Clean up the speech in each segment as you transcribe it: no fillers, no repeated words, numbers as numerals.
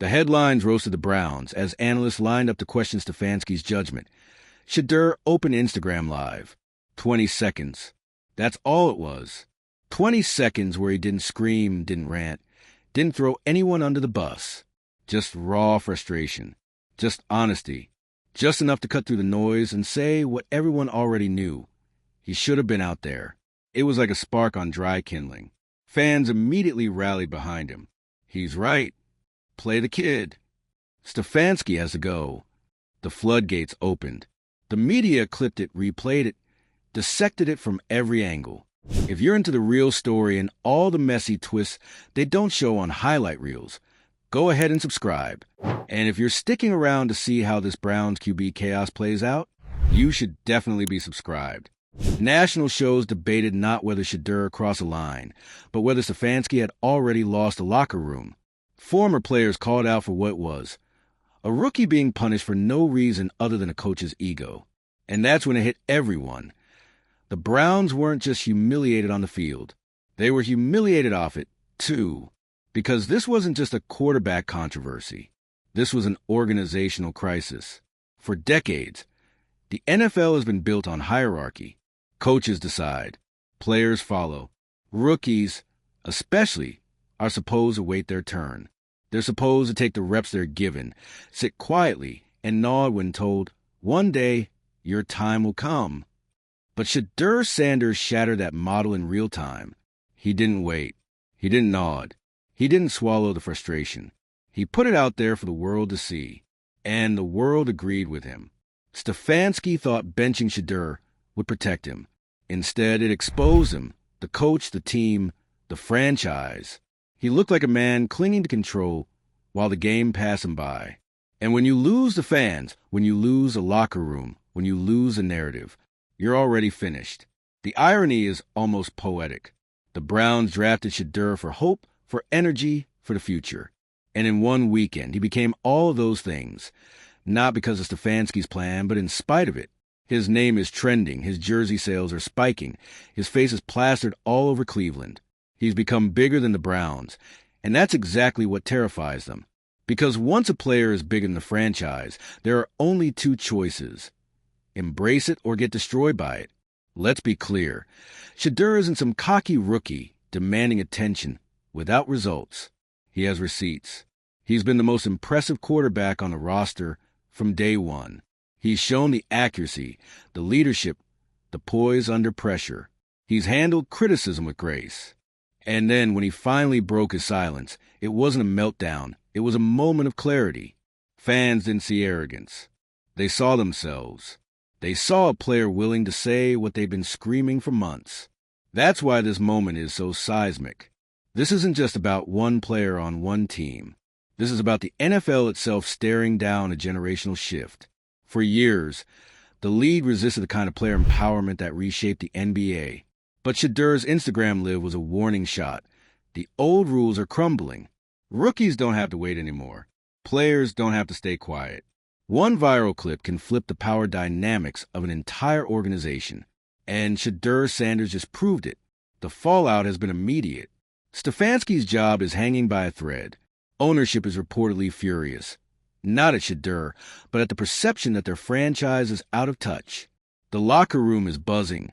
The headlines roasted the Browns as analysts lined up to question Stefanski's judgment. Shedeur opened Instagram Live. 20 seconds. That's all it was. 20 seconds where he didn't scream, didn't rant, didn't throw anyone under the bus. Just raw frustration. Just honesty. Just enough to cut through the noise and say what everyone already knew. He should have been out there. It was like a spark on dry kindling. Fans immediately rallied behind him. He's right. Play the kid. Stefanski has to go. The floodgates opened. The media clipped it, replayed it, dissected it from every angle. If you're into the real story and all the messy twists they don't show on highlight reels, go ahead and subscribe. And if you're sticking around to see how this Browns QB chaos plays out, you should definitely be subscribed. National shows debated not whether Shedeur crossed a line, but whether Stefanski had already lost the locker room. Former players called out for what it was. A rookie being punished for no reason other than a coach's ego. And that's when it hit everyone. The Browns weren't just humiliated on the field. They were humiliated off it, too. Because this wasn't just a quarterback controversy. This was an organizational crisis. For decades, the NFL has been built on hierarchy. Coaches decide. Players follow. Rookies, especially, are supposed to wait their turn. They're supposed to take the reps they're given, sit quietly, and nod when told, one day, your time will come. But Shedeur Sanders shattered that model in real time. He didn't wait. He didn't nod. He didn't swallow the frustration. He put it out there for the world to see. And the world agreed with him. Stefanski thought benching Shedeur would protect him. Instead, it exposed him, the coach, the team, the franchise. He looked like a man clinging to control while the game passed him by. And when you lose the fans, when you lose a locker room, when you lose a narrative, you're already finished. The irony is almost poetic. The Browns drafted Shedeur for hope, for energy, for the future. And in one weekend, he became all of those things. Not because of Stefanski's plan, but in spite of it. His name is trending, his jersey sales are spiking, his face is plastered all over Cleveland. He's become bigger than the Browns, and that's exactly what terrifies them. Because once a player is bigger than the franchise, there are only two choices. Embrace it or get destroyed by it. Let's be clear. Shedeur isn't some cocky rookie demanding attention without results. He has receipts. He's been the most impressive quarterback on the roster from day one. He's shown the accuracy, the leadership, the poise under pressure. He's handled criticism with grace. And then when he finally broke his silence, it wasn't a meltdown. It was a moment of clarity. Fans didn't see arrogance. They saw themselves. They saw a player willing to say what they've been screaming for months. That's why this moment is so seismic. This isn't just about one player on one team. This is about the NFL itself staring down a generational shift. For years, the league resisted the kind of player empowerment that reshaped the NBA. But Shedeur's Instagram Live was a warning shot. The old rules are crumbling. Rookies don't have to wait anymore. Players don't have to stay quiet. One viral clip can flip the power dynamics of an entire organization. And Shedeur Sanders just proved it. The fallout has been immediate. Stefanski's job is hanging by a thread. Ownership is reportedly furious. Not at Shedeur, but at the perception that their franchise is out of touch. The locker room is buzzing,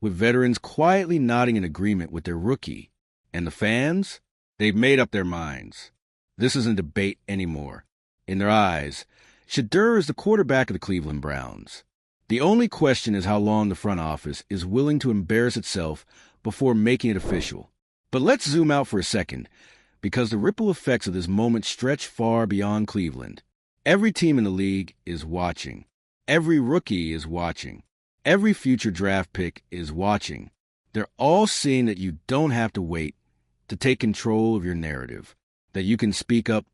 with veterans quietly nodding in agreement with their rookie. And the fans? They've made up their minds. This isn't a debate anymore. In their eyes, Shedeur is the quarterback of the Cleveland Browns. The only question is how long the front office is willing to embarrass itself before making it official. But let's zoom out for a second, because the ripple effects of this moment stretch far beyond Cleveland. Every team in the league is watching. Every rookie is watching. Every future draft pick is watching. They're all seeing that you don't have to wait to take control of your narrative, that you can speak up,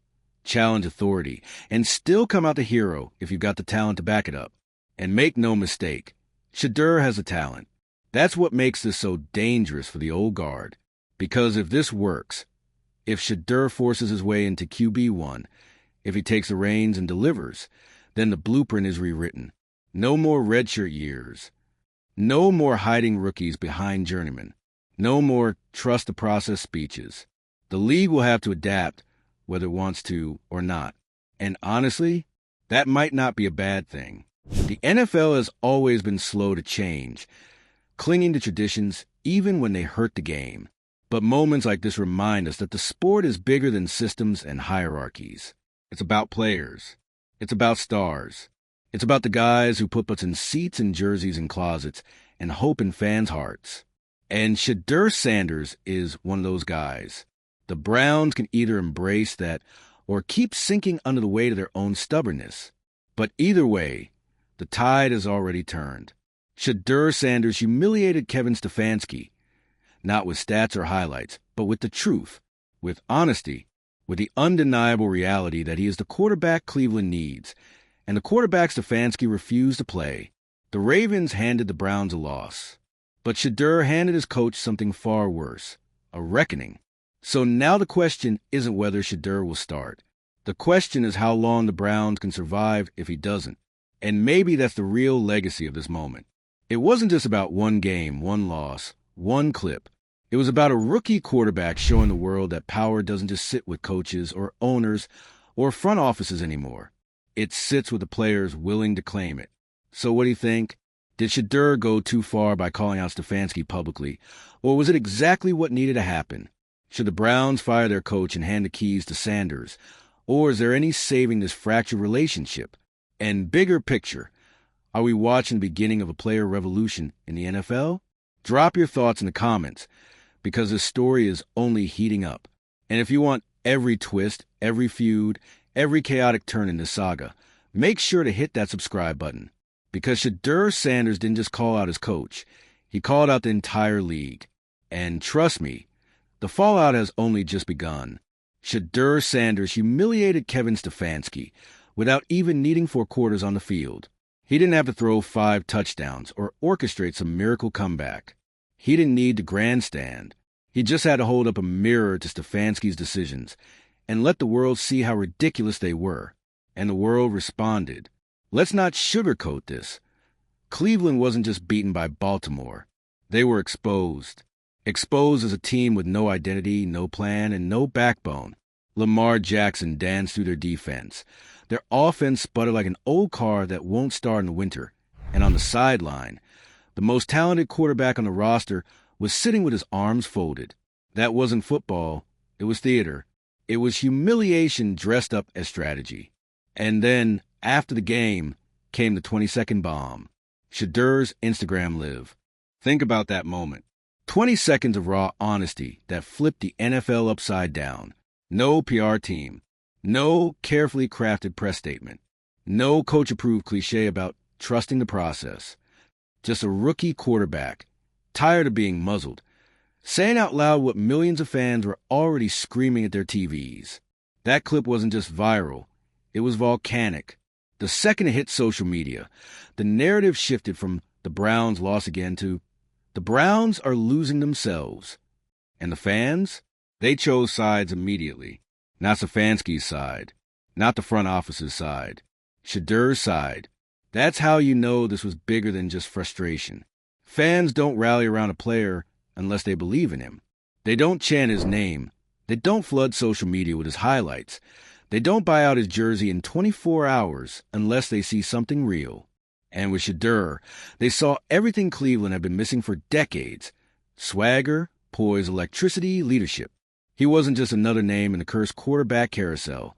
challenge authority, and still come out the hero if you've got the talent to back it up. And make no mistake, Shedeur has the talent. That's what makes this so dangerous for the old guard. Because if this works, if Shedeur forces his way into QB1, if he takes the reins and delivers, then the blueprint is rewritten. No more redshirt years. No more hiding rookies behind journeymen. No more trust the process speeches. The league will have to adapt, whether it wants to or not. And honestly, that might not be a bad thing. The NFL has always been slow to change, clinging to traditions even when they hurt the game. But moments like this remind us that the sport is bigger than systems and hierarchies. It's about players. It's about stars. It's about the guys who put butts in seats and jerseys and closets and hope in fans' hearts. And Shedeur Sanders is one of those guys. The Browns can either embrace that or keep sinking under the weight of their own stubbornness. But either way, the tide has already turned. Shedeur Sanders humiliated Kevin Stefanski, not with stats or highlights, but with the truth, with honesty, with the undeniable reality that he is the quarterback Cleveland needs, and the quarterback Stefanski refused to play. The Ravens handed the Browns a loss, but Shedeur handed his coach something far worse, a reckoning. So now the question isn't whether Shedeur will start. The question is how long the Browns can survive if he doesn't. And maybe that's the real legacy of this moment. It wasn't just about one game, one loss, one clip. It was about a rookie quarterback showing the world that power doesn't just sit with coaches or owners or front offices anymore. It sits with the players willing to claim it. So what do you think? Did Shedeur go too far by calling out Stefanski publicly, or was it exactly what needed to happen? Should the Browns fire their coach and hand the keys to Sanders, or is there any saving this fractured relationship? And bigger picture, are we watching the beginning of a player revolution in the NFL? Drop your thoughts in the comments, because this story is only heating up. And if you want every twist, every feud, every chaotic turn in this saga, make sure to hit that subscribe button. Because Shedeur Sanders didn't just call out his coach, he called out the entire league. And trust me, the fallout has only just begun. Shedeur Sanders humiliated Kevin Stefanski without even needing 4 quarters on the field. He didn't have to throw 5 touchdowns or orchestrate some miracle comeback. He didn't need to grandstand. He just had to hold up a mirror to Stefanski's decisions and let the world see how ridiculous they were. And the world responded. Let's not sugarcoat this. Cleveland wasn't just beaten by Baltimore. They were exposed. Exposed as a team with no identity, no plan, and no backbone. Lamar Jackson danced through their defense. Their offense sputtered like an old car that won't start in the winter. And on the sideline, the most talented quarterback on the roster was sitting with his arms folded. That wasn't football. It was theater. It was humiliation dressed up as strategy. And then, after the game, came the 20-second bomb. Shedeur's Instagram live. Think about that moment. 20 seconds of raw honesty that flipped the NFL upside down. No PR team. No carefully crafted press statement. No coach-approved cliche about trusting the process. Just a rookie quarterback, tired of being muzzled, saying out loud what millions of fans were already screaming at their TVs. That clip wasn't just viral. It was volcanic. The second it hit social media, the narrative shifted from the Browns lost again to the Browns are losing themselves. And the fans? They chose sides immediately. Not Stefanski's side. Not the front office's side. Shedeur's side. That's how you know this was bigger than just frustration. Fans don't rally around a player unless they believe in him. They don't chant his name. They don't flood social media with his highlights. They don't buy out his jersey in 24 hours unless they see something real. And with Shedeur, they saw everything Cleveland had been missing for decades. Swagger, poise, electricity, leadership. He wasn't just another name in the cursed quarterback carousel.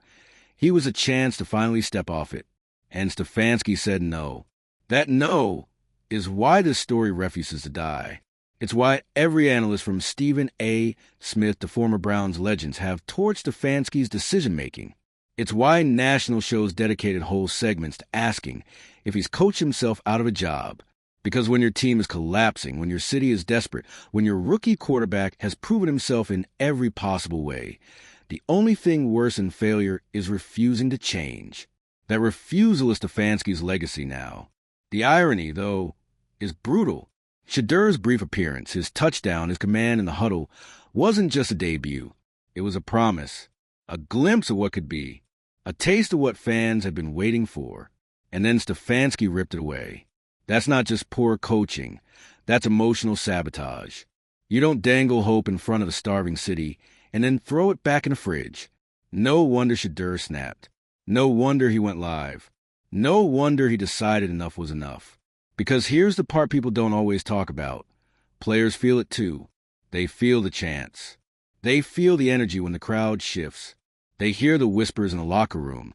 He was a chance to finally step off it. And Stefanski said no. That no is why this story refuses to die. It's why every analyst from Stephen A. Smith to former Browns legends have torched Stefanski's decision-making. It's why national shows dedicated whole segments to asking if he's coached himself out of a job. Because when your team is collapsing, when your city is desperate, when your rookie quarterback has proven himself in every possible way, the only thing worse than failure is refusing to change. That refusal is Stefanski's legacy now. The irony, though, is brutal. Shedeur's brief appearance, his touchdown, his command in the huddle, wasn't just a debut. It was a promise, a glimpse of what could be, a taste of what fans had been waiting for. And then Stefanski ripped it away. That's not just poor coaching. That's emotional sabotage. You don't dangle hope in front of a starving city and then throw it back in the fridge. No wonder Shedeur snapped. No wonder he went live. No wonder he decided enough was enough. Because here's the part people don't always talk about. Players feel it too. They feel the chants. They feel the energy when the crowd shifts. They hear the whispers in the locker room.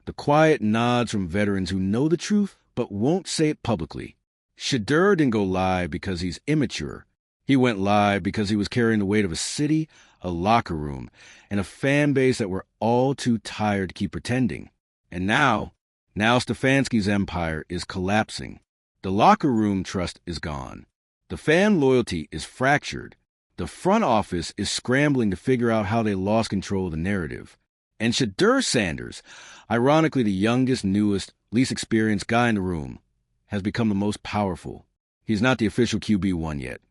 The quiet nods from veterans who know the truth but won't say it publicly. Shedeur didn't go live because he's immature. He went live because he was carrying the weight of a city, a locker room, and a fan base that were all too tired to keep pretending. And now Stefanski's empire is collapsing. The locker room trust is gone. The fan loyalty is fractured. The front office is scrambling to figure out how they lost control of the narrative. And Shedeur Sanders, ironically the youngest, newest, least experienced guy in the room, has become the most powerful. He's not the official QB1 yet,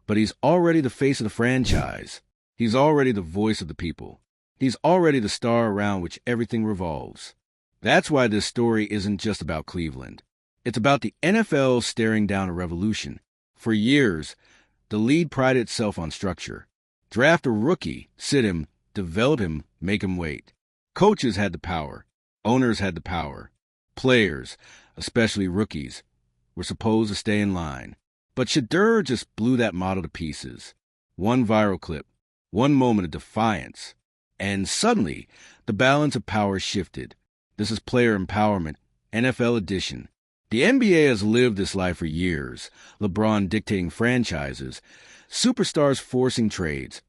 but he's already the face of the franchise. He's already the voice of the people. He's already the star around which everything revolves. That's why this story isn't just about Cleveland. It's about the NFL staring down a revolution. For years, the league prided itself on structure. Draft a rookie, sit him, develop him, make him wait. Coaches had the power. Owners had the power. Players, especially rookies, were supposed to stay in line. But Shedeur just blew that model to pieces. One viral clip, one moment of defiance, and suddenly the balance of power shifted. This is player empowerment, NFL edition. The NBA has lived this life for years. LeBron dictating franchises, superstars forcing trades,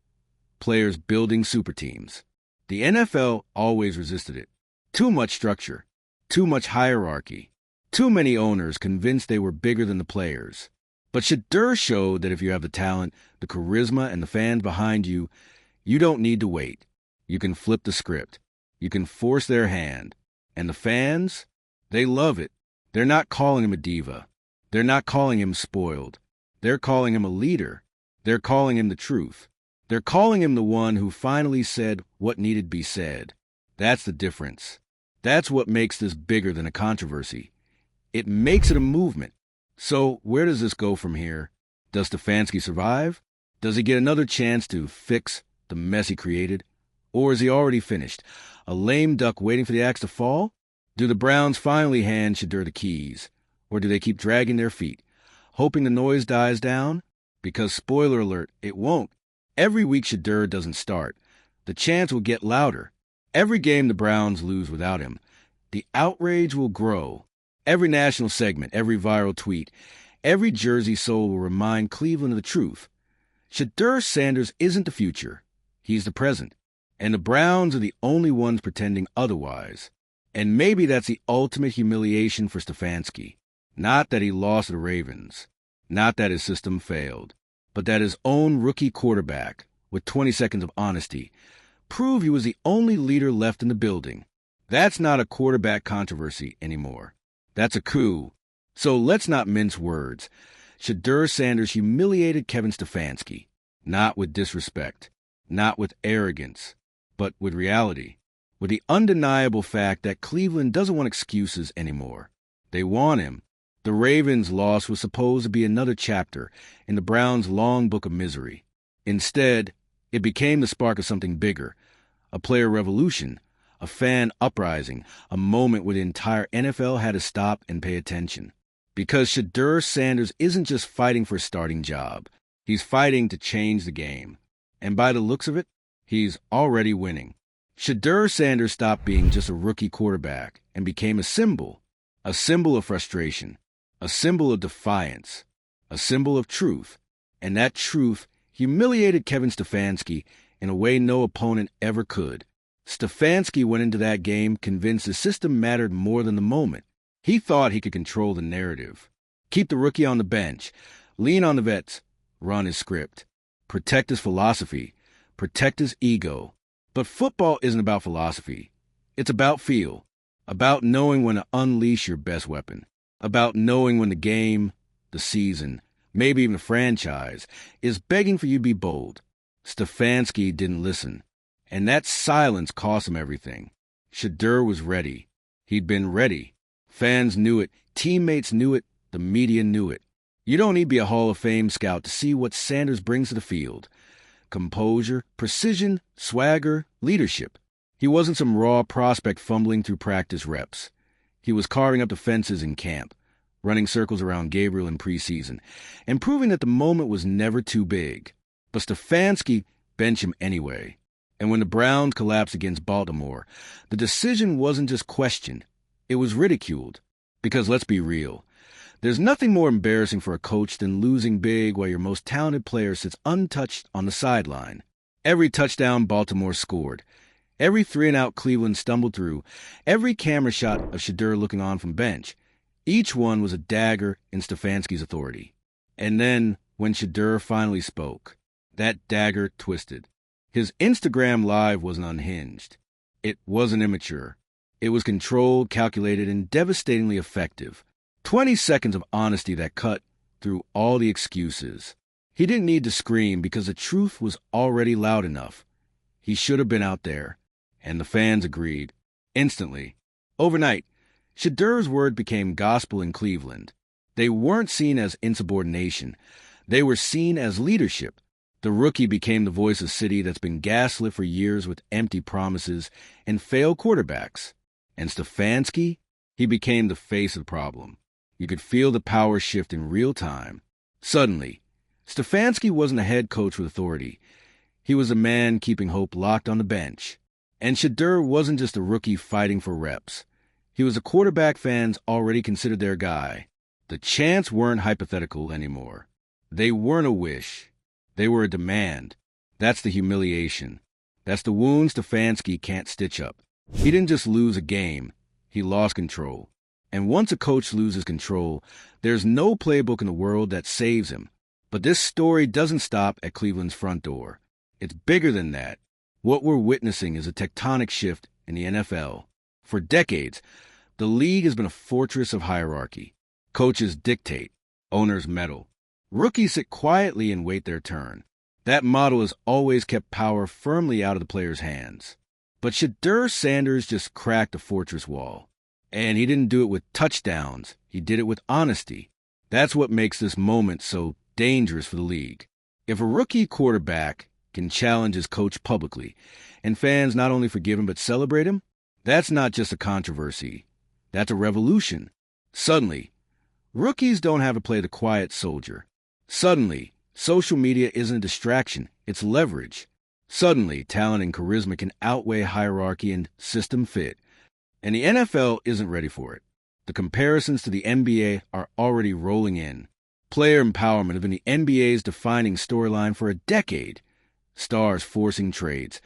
players building super teams. The NFL always resisted it. Too much structure, too much hierarchy, too many owners convinced they were bigger than the players. But Shedeur showed that if you have the talent, the charisma, and the fans behind you, you don't need to wait. You can flip the script. You can force their hand. And the fans, they love it. They're not calling him a diva. They're not calling him spoiled. They're calling him a leader. They're calling him the truth. They're calling him the one who finally said what needed to be said. That's the difference. That's what makes this bigger than a controversy. It makes it a movement. So where does this go from here? Does Stefanski survive? Does he get another chance to fix the mess he created? Or is he already finished? A lame duck waiting for the axe to fall? Do the Browns finally hand Shedeur the keys? Or do they keep dragging their feet, hoping the noise dies down? Because, spoiler alert, it won't. Every week Shedeur doesn't start, the chants will get louder. Every game the Browns lose without him, the outrage will grow. Every national segment, every viral tweet, every jersey sold will remind Cleveland of the truth. Shedeur Sanders isn't the future. He's the present. And the Browns are the only ones pretending otherwise. And maybe that's the ultimate humiliation for Stefanski. Not that he lost to the Ravens. Not that his system failed. But that his own rookie quarterback, with 20 seconds of honesty, proved he was the only leader left in the building. That's not a quarterback controversy anymore. That's a coup. So let's not mince words. Shedeur Sanders humiliated Kevin Stefanski. Not with disrespect. Not with arrogance. But with reality. With the undeniable fact that Cleveland doesn't want excuses anymore. They want him. The Ravens' loss was supposed to be another chapter in the Browns' long book of misery. Instead, it became the spark of something bigger, a player revolution, a fan uprising, a moment where the entire NFL had to stop and pay attention. Because Shedeur Sanders isn't just fighting for a starting job. He's fighting to change the game. And by the looks of it, he's already winning. Shedeur Sanders stopped being just a rookie quarterback and became a symbol of frustration, a symbol of defiance, a symbol of truth. And that truth humiliated Kevin Stefanski in a way no opponent ever could. Stefanski went into that game convinced the system mattered more than the moment. He thought he could control the narrative, keep the rookie on the bench, lean on the vets, run his script, protect his philosophy, protect his ego. But football isn't about philosophy. It's about feel, about knowing when to unleash your best weapon, about knowing when the game, the season, maybe even the franchise, is begging for you to be bold. Stefanski didn't listen, and that silence cost him everything. Shedeur was ready. He'd been ready. Fans knew it, teammates knew it, the media knew it. You don't need to be a Hall of Fame scout to see what Sanders brings to the field. Composure, precision, swagger, leadership. He wasn't some raw prospect fumbling through practice reps. He was carving up the fences in camp, running circles around Gabriel in preseason, and proving that the moment was never too big. But Stefanski benched him anyway. And when the Browns collapsed against Baltimore, the decision wasn't just questioned, it was ridiculed. Because let's be real, there's nothing more embarrassing for a coach than losing big while your most talented player sits untouched on the sideline. Every touchdown Baltimore scored, every 3-and-out Cleveland stumbled through, every camera shot of Shedeur looking on from bench, each one was a dagger in Stefanski's authority. And then, when Shedeur finally spoke, that dagger twisted. His Instagram Live wasn't unhinged. It wasn't immature. It was controlled, calculated, and devastatingly effective. 20 seconds of honesty that cut through all the excuses. He didn't need to scream because the truth was already loud enough. He should have been out there. And the fans agreed. Instantly. Overnight, Shedeur's word became gospel in Cleveland. They weren't seen as insubordination. They were seen as leadership. The rookie became the voice of a city that's been gaslit for years with empty promises and failed quarterbacks. And Stefanski, he became the face of the problem. You could feel the power shift in real time. Suddenly, Stefanski wasn't a head coach with authority. He was a man keeping hope locked on the bench. And Shedeur wasn't just a rookie fighting for reps. He was a quarterback fans already considered their guy. The chants weren't hypothetical anymore. They weren't a wish. They were a demand. That's the humiliation. That's the wound Stefanski can't stitch up. He didn't just lose a game. He lost control. And once a coach loses control, there's no playbook in the world that saves him. But this story doesn't stop at Cleveland's front door. It's bigger than that. What we're witnessing is a tectonic shift in the NFL. For decades, the league has been a fortress of hierarchy. Coaches dictate, owners meddle. Rookies sit quietly and wait their turn. That model has always kept power firmly out of the players' hands. But Shedeur Sanders just cracked the fortress wall. And he didn't do it with touchdowns. He did it with honesty. That's what makes this moment so dangerous for the league. If a rookie quarterback can challenge his coach publicly, and fans not only forgive him but celebrate him, that's not just a controversy. That's a revolution. Suddenly, rookies don't have to play the quiet soldier. Suddenly, social media isn't a distraction, it's leverage. Suddenly, talent and charisma can outweigh hierarchy and system fit. And the NFL isn't ready for it. The comparisons to the NBA are already rolling in. Player empowerment has been the NBA's defining storyline for a decade. Stars forcing trades,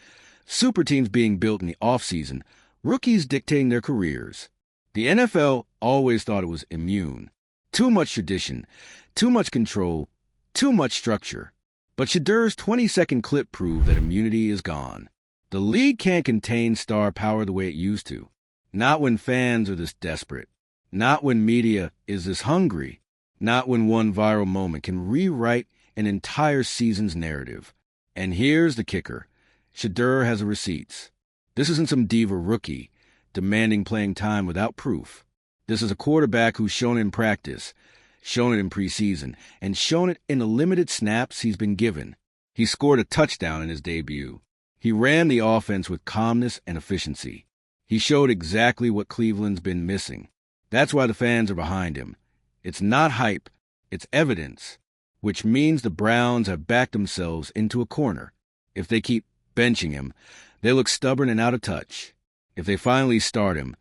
super teams being built in the offseason, rookies dictating their careers. The NFL always thought it was immune. Too much tradition, too much control, too much structure. But Shedeur's 20-second clip proved that immunity is gone. The league can't contain star power the way it used to. Not when fans are this desperate. Not when media is this hungry. Not when one viral moment can rewrite an entire season's narrative. And here's the kicker. Shedeur has the receipts. This isn't some diva rookie demanding playing time without proof. This is a quarterback who's shown it in practice, shown it in preseason, and shown it in the limited snaps he's been given. He scored a touchdown in his debut. He ran the offense with calmness and efficiency. He showed exactly what Cleveland's been missing. That's why the fans are behind him. It's not hype, it's evidence, which means the Browns have backed themselves into a corner. If they keep benching him, they look stubborn and out of touch. If they finally start him,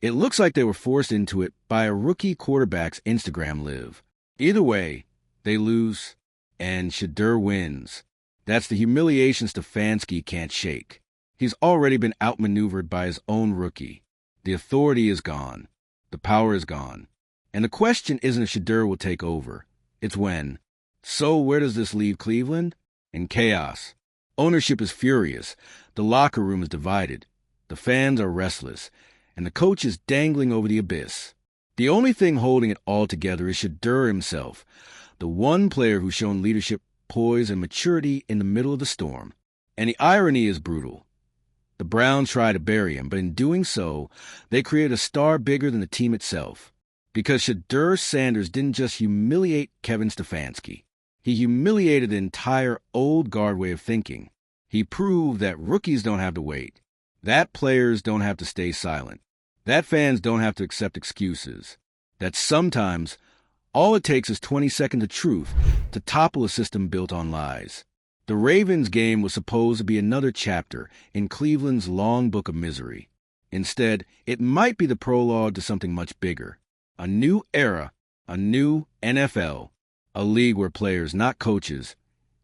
it looks like they were forced into it by a rookie quarterback's Instagram live. Either way, they lose, and Shedeur wins. That's the humiliation Stefanski can't shake. He's already been outmaneuvered by his own rookie. The authority is gone. The power is gone. And the question isn't if Shedeur will take over. It's when. So where does this leave Cleveland? In chaos. Ownership is furious. The locker room is divided. The fans are restless. And the coach is dangling over the abyss. The only thing holding it all together is Shedeur himself, the one player who's shown leadership, poise, and maturity in the middle of the storm. And the irony is brutal. The Browns try to bury him, but in doing so, they create a star bigger than the team itself. Because Shedeur Sanders didn't just humiliate Kevin Stefanski. He humiliated the entire old guard way of thinking. He proved that rookies don't have to wait. That players don't have to stay silent. That fans don't have to accept excuses. That sometimes all it takes is 20 seconds of truth to topple a system built on lies. The Ravens game was supposed to be another chapter in Cleveland's long book of misery. Instead, it might be the prologue to something much bigger. A new era, a new NFL, a league where players, not coaches,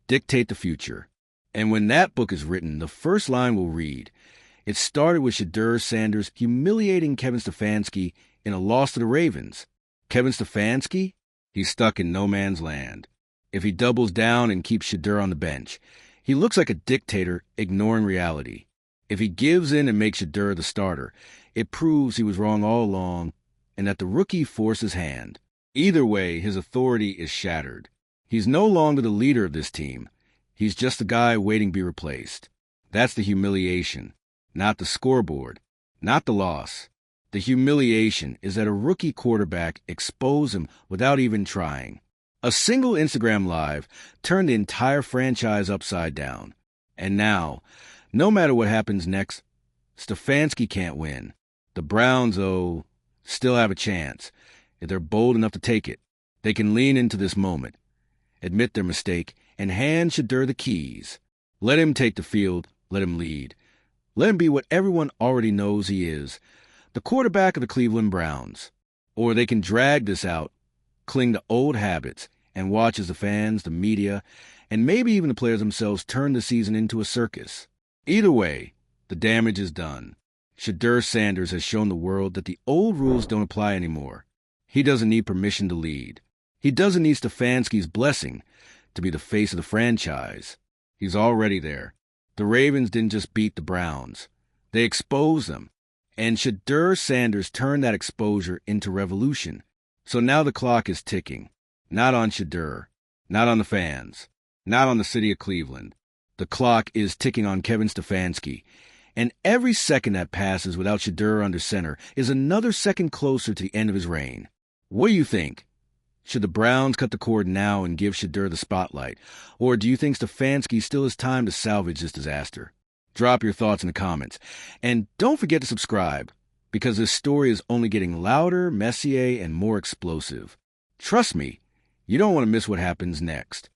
dictate the future. And when that book is written, the first line will read, "It started with Shedeur Sanders humiliating Kevin Stefanski in a loss to the Ravens." Kevin Stefanski? He's stuck in no man's land. If he doubles down and keeps Shedeur on the bench, he looks like a dictator ignoring reality. If he gives in and makes Shedeur the starter, it proves he was wrong all along and that the rookie forced his hand. Either way, his authority is shattered. He's no longer the leader of this team. He's just a guy waiting to be replaced. That's the humiliation, not the scoreboard, not the loss. The humiliation is that a rookie quarterback exposed him without even trying. A single Instagram Live turned the entire franchise upside down. And now, no matter what happens next, Stefanski can't win. The Browns, though, still have a chance. If they're bold enough to take it, they can lean into this moment, admit their mistake, and hand Shedeur the keys. Let him take the field, let him lead. Let him be what everyone already knows he is, the quarterback of the Cleveland Browns. Or they can drag this out, cling to old habits, and watch as the fans, the media, and maybe even the players themselves turn the season into a circus. Either way, the damage is done. Shedeur Sanders has shown the world that the old rules don't apply anymore. He doesn't need permission to lead. He doesn't need Stefanski's blessing to be the face of the franchise. He's already there. The Ravens didn't just beat the Browns. They exposed them. And Shedeur Sanders turned that exposure into revolution. So now the clock is ticking. Not on Shedeur. Not on the fans. Not on the city of Cleveland. The clock is ticking on Kevin Stefanski. And every second that passes without Shedeur under center is another second closer to the end of his reign. What do you think? Should the Browns cut the cord now and give Shedeur the spotlight? Or do you think Stefanski still has time to salvage this disaster? Drop your thoughts in the comments. And don't forget to subscribe, because this story is only getting louder, messier, and more explosive. Trust me, you don't want to miss what happens next.